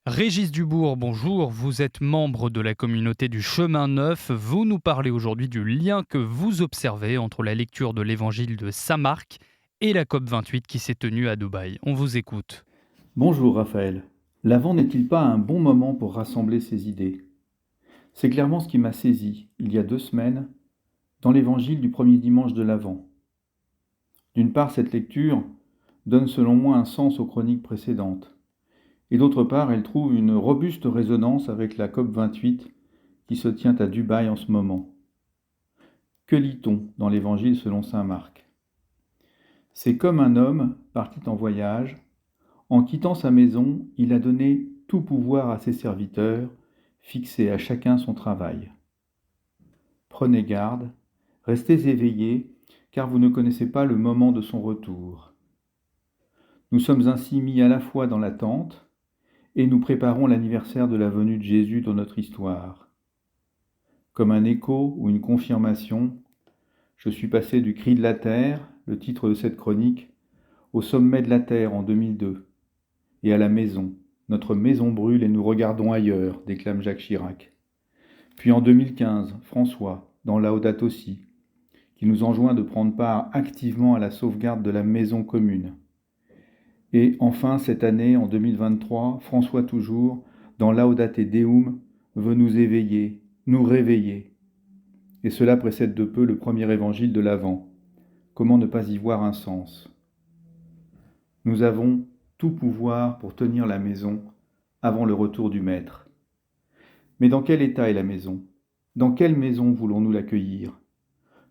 Régis Dubourg, bonjour. Vous êtes membre de la communauté du Chemin Neuf. Vous nous parlez aujourd'hui du lien que vous observez entre la lecture de l'évangile de saint Marc et la COP28 qui s'est tenue à Dubaï. On vous écoute. Bonjour Raphaël. L'Avent n'est-il pas un bon moment pour rassembler ses idées? C'est clairement ce qui m'a saisi, il y a 2 semaines, dans l'évangile du premier dimanche de l'Avent. D'une part, cette lecture donne selon moi un sens aux chroniques précédentes, et d'autre part, elle trouve une robuste résonance avec la COP28 qui se tient à Dubaï en ce moment. Que lit-on dans l'évangile selon saint Marc? C'est comme un homme parti en voyage. En quittant sa maison, il a donné tout pouvoir à ses serviteurs, fixé à chacun son travail. Prenez garde, restez éveillés, car vous ne connaissez pas le moment de son retour. Nous sommes ainsi mis à la fois dans l'attente, et nous préparons l'anniversaire de la venue de Jésus dans notre histoire. Comme un écho ou une confirmation, je suis passé du cri de la terre, le titre de cette chronique, au sommet de la terre en 2002. Et à la maison. Notre maison brûle et nous regardons ailleurs, déclame Jacques Chirac. Puis en 2015, François, dans Laudato Si, qui nous enjoint de prendre part activement à la sauvegarde de la maison commune. Et enfin, cette année, en 2023, François toujours, dans Laudate Deum, veut nous éveiller, nous réveiller. Et cela précède de peu le premier évangile de l'Avent. Comment ne pas y voir un sens? Nous avons tout pouvoir pour tenir la maison avant le retour du Maître. Mais dans quel état est la maison? Dans quelle maison voulons-nous l'accueillir?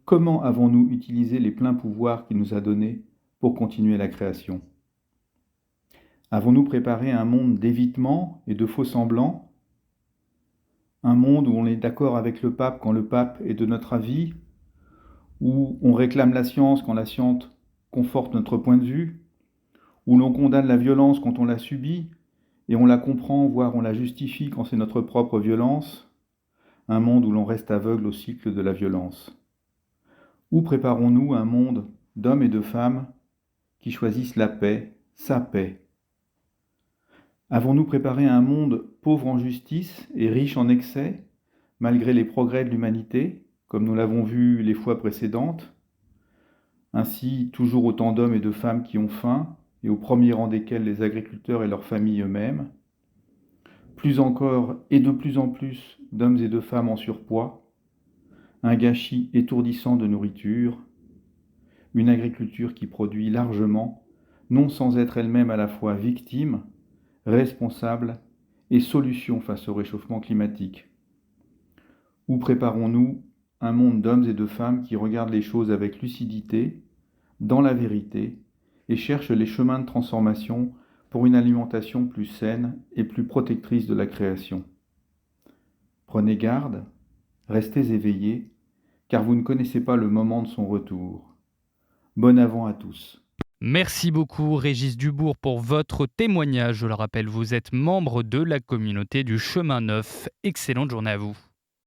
Comment avons-nous utilisé les pleins pouvoirs qu'il nous a donnés pour continuer la création? Avons-nous préparé un monde d'évitement et de faux-semblants? Un monde où on est d'accord avec le pape quand le pape est de notre avis? Où on réclame la science quand la science conforte notre point de vue? Où l'on condamne la violence quand on l'a subie et on la comprend, voire on la justifie quand c'est notre propre violence? Un monde où l'on reste aveugle au cycle de la violence. Où préparons-nous un monde d'hommes et de femmes qui choisissent la paix, sa paix? Avons-nous préparé un monde pauvre en justice et riche en excès, malgré les progrès de l'humanité, comme nous l'avons vu les fois précédentes? Ainsi, toujours autant d'hommes et de femmes qui ont faim, et au premier rang desquels les agriculteurs et leurs familles eux-mêmes. Plus encore et de plus en plus d'hommes et de femmes en surpoids, un gâchis étourdissant de nourriture, une agriculture qui produit largement, non sans être elle-même à la fois victime, responsable et solution face au réchauffement climatique. Où préparons-nous un monde d'hommes et de femmes qui regardent les choses avec lucidité, dans la vérité, et cherchent les chemins de transformation pour une alimentation plus saine et plus protectrice de la création? Prenez garde, restez éveillés, car vous ne connaissez pas le moment de son retour. Bon Avent à tous. Merci beaucoup Régis Dubourg pour votre témoignage. Je le rappelle, vous êtes membre de la communauté du Chemin Neuf. Excellente journée à vous.